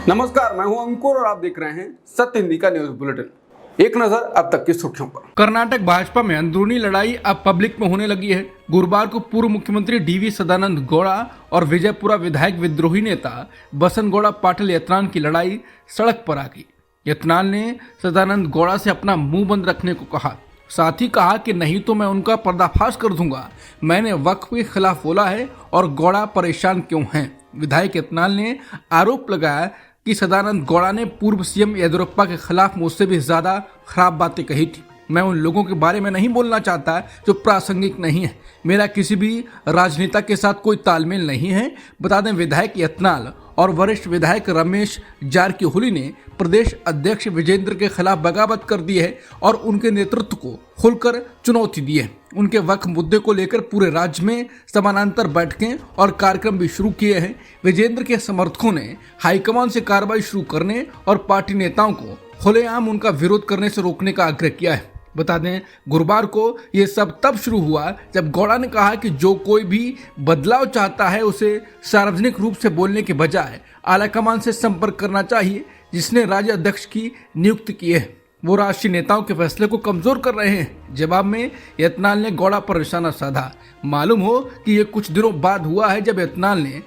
नमस्कार, मैं हूं अंकुर और आप देख रहे हैं सत्य हिंदी का न्यूज बुलेटिन। एक नजर अब तक की सुर्खियों पर। कर्नाटक भाजपा में अंदरूनी लड़ाई अब पब्लिक में होने लगी है। गुरुवार को पूर्व मुख्यमंत्री डीवी सदानंद गौड़ा और विजयपुरा विधायक विद्रोही नेता बसनगौड़ा पाटिल यत्नाल की लड़ाई सड़क पर आ गई। यत्नाल ने सदानंद गौड़ा से अपना मुंह बंद रखने को कहा, साथ ही कहा कि नहीं तो मैं उनका पर्दाफाश कर दूंगा। मैंने वक्फ के खिलाफ बोला है और गौड़ा परेशान क्यों हैं। विधायक यत्नाल ने आरोप लगाया कि सदानंद गौड़ा ने पूर्व सीएम येदियुरप्पा के खिलाफ मुझसे भी ज्यादा खराब बातें कही थी। मैं उन लोगों के बारे में नहीं बोलना चाहता जो प्रासंगिक नहीं है। मेरा किसी भी राजनेता के साथ कोई तालमेल नहीं है। बता दें, विधायक यत्नाल और वरिष्ठ विधायक रमेश जारकीहोली ने प्रदेश अध्यक्ष विजेंद्र के खिलाफ बगावत कर दी है और उनके नेतृत्व को खुलकर चुनौती दी है। उनके वक्फ मुद्दे को लेकर पूरे राज्य में समानांतर बैठकें और कार्यक्रम भी शुरू किए हैं। विजेंद्र के समर्थकों ने हाईकमान से कार्रवाई शुरू करने और पार्टी नेताओं को खुलेआम उनका विरोध करने से रोकने का आग्रह किया है। बता दें, गुरुवार को ये सब तब शुरू हुआ जब गौड़ा ने कहा कि जो कोई भी बदलाव चाहता है उसे सार्वजनिक रूप से बोलने के बजाय आलाकमान से संपर्क करना चाहिए, जिसने राज्य अध्यक्ष की नियुक्ति की है। वो राष्ट्रीय नेताओं के फैसले को कमजोर कर रहे हैं। जवाब में यत्नाल ने गौड़ा पर निशाना साधा। मालूम हो कि ये कुछ दिनों बाद हुआ है जब यत्नाल ने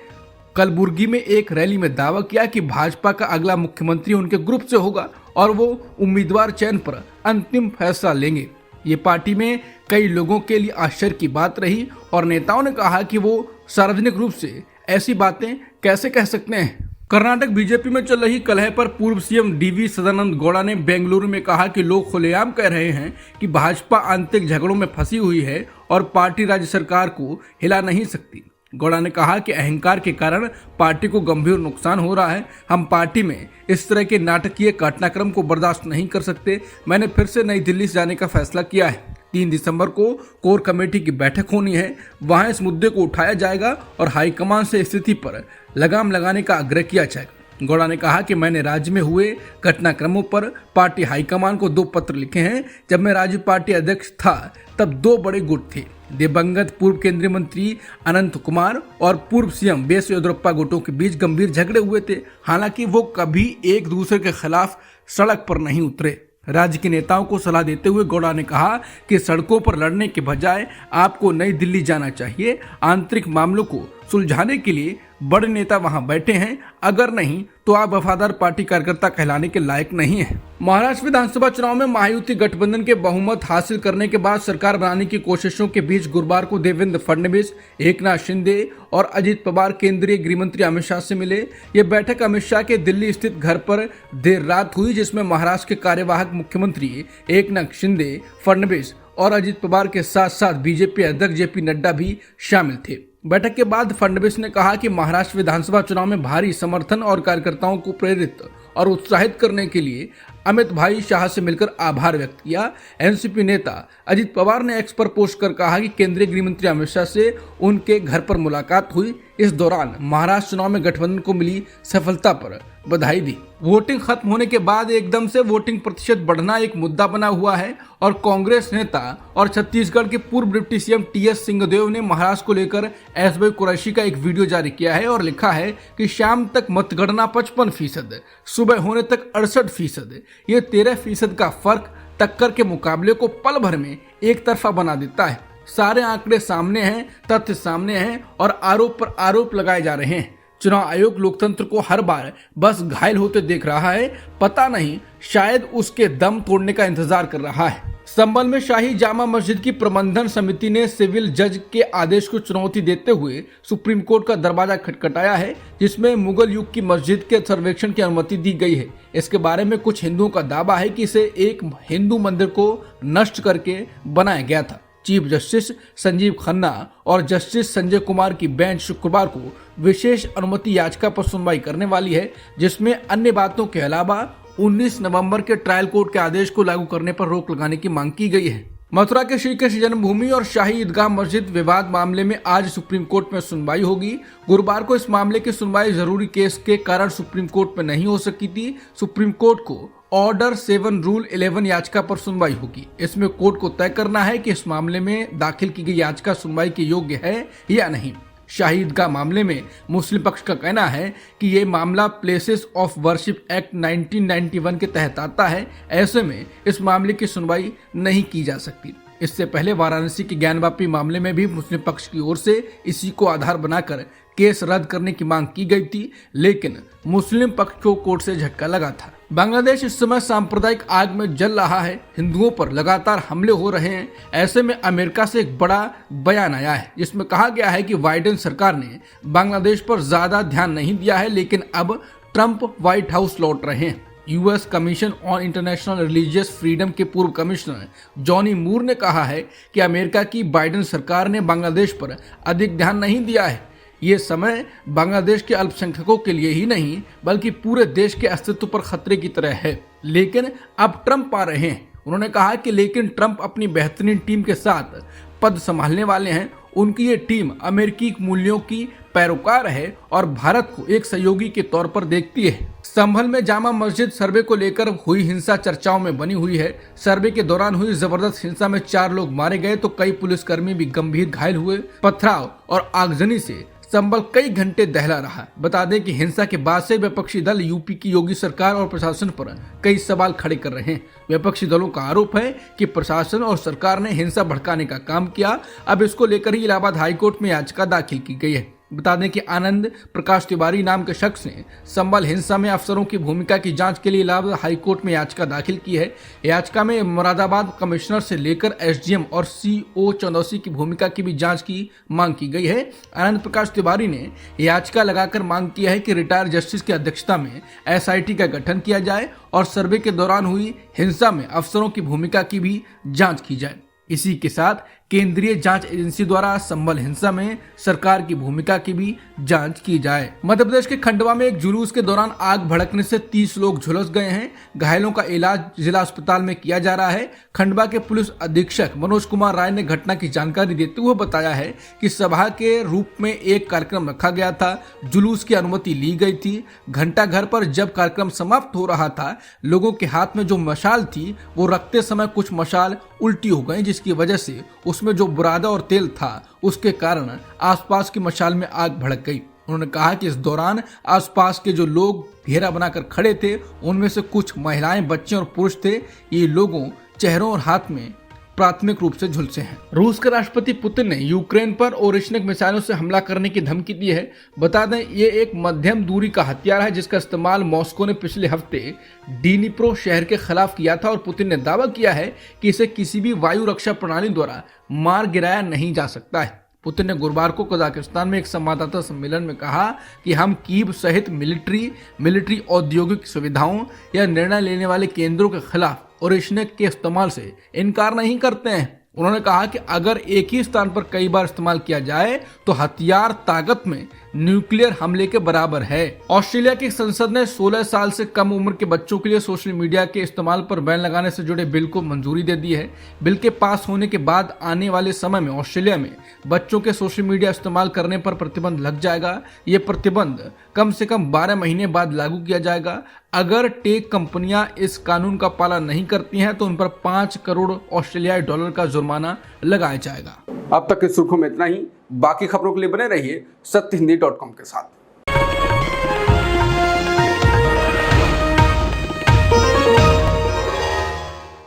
कलबुर्गी में एक रैली में दावा किया कि भाजपा का अगला मुख्यमंत्री उनके ग्रुप से होगा और वो उम्मीदवार चयन पर अंतिम फैसला लेंगे। ये पार्टी में कई लोगों के लिए आश्चर्य की बात रही और नेताओं ने कहा कि वो सार्वजनिक रूप से ऐसी बातें कैसे कह सकते हैं। कर्नाटक बीजेपी में चल रही कलह पर पूर्व सीएम डीवी सदानंद गौड़ा ने बेंगलुरु में कहा कि लोग खुलेआम कह रहे हैं कि भाजपा आंतरिक झगड़ों में फंसी हुई है और पार्टी राज्य सरकार को हिला नहीं सकती। गौड़ा ने कहा कि अहंकार के कारण पार्टी को गंभीर नुकसान हो रहा है। हम पार्टी में इस तरह के नाटकीय घटनाक्रम को बर्दाश्त नहीं कर सकते। मैंने फिर से नई दिल्ली से जाने का फैसला किया है। 3 दिसंबर को कोर कमेटी की बैठक होनी है। वहां इस मुद्दे को उठाया जाएगा और हाईकमान से स्थिति पर लगाम लगाने का आग्रह किया जाएगा। गौड़ा ने कहा कि मैंने राज्य में हुए घटनाक्रमों पर पार्टी हाईकमान को 2 पत्र लिखे हैं। जब मैं राज्य पार्टी अध्यक्ष था तब 2 बड़े गुट थे। दिवंगत पूर्व केंद्रीय मंत्री अनंत कुमार और पूर्व सीएम बीएस येदियुरप्पा गुटों के बीच गंभीर झगड़े हुए थे। हालांकि वो कभी एक दूसरे के खिलाफ सड़क पर नहीं उतरे। राज्य के नेताओं को सलाह देते हुए गौड़ा ने कहा कि सड़कों पर लड़ने के बजाय आपको नई दिल्ली जाना चाहिए। आंतरिक मामलों को सुलझाने के लिए बड़े नेता वहां बैठे हैं, अगर नहीं तो आप वफादार पार्टी कार्यकर्ता कहलाने के लायक नहीं है। महाराष्ट्र विधानसभा चुनाव में महायुति गठबंधन के बहुमत हासिल करने के बाद सरकार बनाने की कोशिशों के बीच गुरुवार को देवेंद्र फडणवीस, एकनाथ शिंदे और अजित पवार केंद्रीय गृह मंत्री अमित शाह से मिले। ये बैठक अमित शाह के दिल्ली स्थित घर पर देर रात हुई, जिसमें महाराष्ट्र के कार्यवाहक मुख्यमंत्री एकनाथ शिंदे, फडणवीस और अजित पवार के साथ साथ बीजेपी अध्यक्ष जेपी नड्डा भी शामिल थे। बैठक के बाद फडणवीस ने कहा कि महाराष्ट्र विधानसभा चुनाव में भारी समर्थन और कार्यकर्ताओं को प्रेरित और उत्साहित करने के लिए अमित भाई शाह से मिलकर आभार व्यक्त किया। एनसीपी नेता अजित पवार ने एक्स पर पोस्ट कर कहा कि केंद्रीय गृह मंत्री अमित शाह से उनके घर पर मुलाकात हुई। इस दौरान महाराष्ट्र चुनाव में गठबंधन को मिली सफलता पर बधाई दी। वोटिंग खत्म होने के बाद एकदम से वोटिंग प्रतिशत बढ़ना एक मुद्दा बना हुआ है और कांग्रेस नेता और छत्तीसगढ़ के पूर्व डिप्टी सीएम टीएस सिंहदेव ने महाराष्ट्र को लेकर एसवाई कुरैशी का एक वीडियो जारी किया है और लिखा है कि शाम तक मतगणना 55%, सुबह होने तक 68%। ये 13% का फर्क टक्कर के मुकाबले को पल भर में एक तरफा बना देता है। सारे आंकड़े सामने हैं, तथ्य सामने हैं और आरोप पर आरोप लगाए जा रहे हैं। चुनाव आयोग लोकतंत्र को हर बार बस घायल होते देख रहा है। पता नहीं, शायद उसके दम तोड़ने का इंतजार कर रहा है। संभल में शाही जामा मस्जिद की प्रबंधन समिति ने सिविल जज के आदेश को चुनौती देते हुए सुप्रीम कोर्ट का दरवाजा खटखटाया है, जिसमें मुगल युग की मस्जिद के सर्वेक्षण की अनुमति दी गई है। इसके बारे में कुछ हिंदुओं का दावा है कि इसे एक हिंदू मंदिर को नष्ट करके बनाया गया था। चीफ जस्टिस संजीव खन्ना और जस्टिस संजय कुमार की बेंच शुक्रवार को विशेष अनुमति याचिका पर सुनवाई करने वाली है, जिसमें अन्य बातों के अलावा 19 नवंबर के ट्रायल कोर्ट के आदेश को लागू करने पर रोक लगाने की मांग की गई है। मथुरा के श्री कृष्ण जन्मभूमि और शाही ईदगाह मस्जिद विवाद मामले में आज सुप्रीम कोर्ट में सुनवाई होगी। गुरुवार को इस मामले की सुनवाई जरूरी केस के कारण सुप्रीम कोर्ट में नहीं हो सकी थी। सुप्रीम कोर्ट को ऑर्डर 7 रूल 11 याचिका पर सुनवाई होगी। इसमें कोर्ट को तय करना है कि इस मामले में दाखिल की गई याचिका सुनवाई के योग्य है या नहीं। शाही ईदगाह मामले में मुस्लिम पक्ष का कहना है कि ये मामला प्लेसेस ऑफ वर्शिप एक्ट 1991 के तहत आता है। ऐसे में इस मामले की सुनवाई नहीं की जा सकती। इससे पहले वाराणसी के ज्ञानवापी मामले में भी मुस्लिम पक्ष की ओर से इसी को आधार बनाकर केस रद्द करने की मांग की गई थी, लेकिन मुस्लिम पक्ष को कोर्ट से झटका लगा था। बांग्लादेश इस समय सांप्रदायिक आग में जल रहा है। हिंदुओं पर लगातार हमले हो रहे हैं। ऐसे में अमेरिका से एक बड़ा बयान आया है जिसमें कहा गया है कि बाइडेन सरकार ने बांग्लादेश पर ज्यादा ध्यान नहीं दिया है, लेकिन अब ट्रंप व्हाइट हाउस लौट रहे हैं। US commission on international religious freedom के पूर्व कमिश्नर जॉनी मूर ने कहा है कि अमेरिका की बाइडेन सरकार ने बांग्लादेश पर अधिक ध्यान नहीं दिया है। ये समय बांग्लादेश के अल्पसंख्यकों के लिए ही नहीं बल्कि पूरे देश के अस्तित्व पर खतरे की तरह है। लेकिन अब ट्रंप आ रहे हैं। उन्होंने कहा कि लेकिन ट्रंप अपनी बेहतरीन टीम के साथ पद संभालने वाले हैं। उनकी ये टीम अमेरिकी मूल्यों की पैरोकार है और भारत को एक सहयोगी के तौर पर देखती है। संभल में जामा मस्जिद सर्वे को लेकर हुई हिंसा चर्चाओं में बनी हुई है। सर्वे के दौरान हुई जबरदस्त हिंसा में 4 लोग मारे गए तो कई पुलिसकर्मी भी गंभीर घायल हुए। पथराव और आगजनी से संभल कई घंटे दहला रहा। बता दें कि हिंसा के बाद से विपक्षी दल यूपी की योगी सरकार और प्रशासन पर कई सवाल खड़े कर रहे हैं। विपक्षी दलों का आरोप है कि प्रशासन और सरकार ने हिंसा भड़काने का काम किया। अब इसको लेकर ही इलाहाबाद हाईकोर्ट में याचिका दाखिल की गई है। बता दें कि आनंद प्रकाश तिवारी नाम के शख्स ने संभल हिंसा में अफसरों की भूमिका की जांच के लिए इलाहाबाद हाईकोर्ट में याचिका दाखिल की है। याचिका में मुरादाबाद कमिश्नर से लेकर एसडीएम और सीओ चंदौसी की भूमिका की भी जांच की मांग की गई है। आनंद प्रकाश तिवारी ने याचिका लगाकर मांग किया है कि रिटायर्ड जस्टिस की अध्यक्षता में एसआईटी का गठन किया जाए और सर्वे के दौरान हुई हिंसा में अफसरों की भूमिका की भी जाँच की जाए। इसी के साथ केंद्रीय जांच एजेंसी द्वारा संभल हिंसा में सरकार की भूमिका की भी जांच की जाए। मध्य प्रदेश के खंडवा में एक जुलूस के दौरान आग भड़कने से 30 लोग झुलस गए हैं। घायलों का इलाज जिला अस्पताल में किया जा रहा है। खंडवा के पुलिस अधीक्षक मनोज कुमार राय ने घटना की जानकारी देते हुए बताया है कि सभा के रूप में एक कार्यक्रम रखा गया था। जुलूस की अनुमति ली गई थी। घंटा घर पर जब कार्यक्रम समाप्त हो रहा था, लोगों के हाथ में जो मशाल थी वो रखते समय कुछ मशाल उल्टी हो गई, जिसकी वजह से उसमें जो बुरादा और तेल था उसके कारण आसपास की मशाल में आग भड़क गई। उन्होंने कहा कि इस दौरान आसपास के जो लोग घेरा बनाकर खड़े थे उनमें से कुछ महिलाएं, बच्चे और पुरुष थे। ये लोगों चेहरों और हाथ में प्राथमिक रूप से झुलसे हैं। रूस के राष्ट्रपति पुतिन ने यूक्रेन पर ओरेशनिक मिसाइलों से हमला करने की धमकी दी है। बता दें ये एक मध्यम दूरी का हथियार है जिसका इस्तेमाल मॉस्को ने पिछले हफ्ते डिनिप्रो शहर के खिलाफ किया था और पुतिन ने दावा किया है कि इसे किसी भी वायु रक्षा प्रणाली द्वारा मार गिराया नहीं जा सकता है। पुतिन ने गुरुवार को कजाकिस्तान में एक संवाददाता सम्मेलन में कहा कि हम कीव सहित मिलिट्री औद्योगिक सुविधाओं या निर्णय लेने वाले केंद्रों के खिलाफ ओरेशनिक के इस्तेमाल से इनकार नहीं करते हैं। उन्होंने कहा कि अगर एक ही स्थान पर कई बार इस्तेमाल किया जाए तो हथियार ताकत में न्यूक्लियर हमले के बराबर है। ऑस्ट्रेलिया की संसद ने 16 साल से कम उम्र के बच्चों के लिए सोशल मीडिया के इस्तेमाल पर बैन लगाने से जुड़े बिल को मंजूरी दे दी है। बिल के पास होने के बाद आने वाले समय में ऑस्ट्रेलिया में बच्चों के सोशल मीडिया इस्तेमाल करने पर प्रतिबंध लग जाएगा। ये प्रतिबंध कम से कम 12 महीने बाद लागू किया जाएगा। अगर टेक कंपनियां इस कानून का पालन नहीं करती हैं तो उन पर 5 करोड़ ऑस्ट्रेलियाई डॉलर का जुर्माना लगाया जाएगा। अब तक की सुर्खियों में इतना ही। बाकी खबरों के लिए बने रहिए सत्यहिंदी.com के साथ।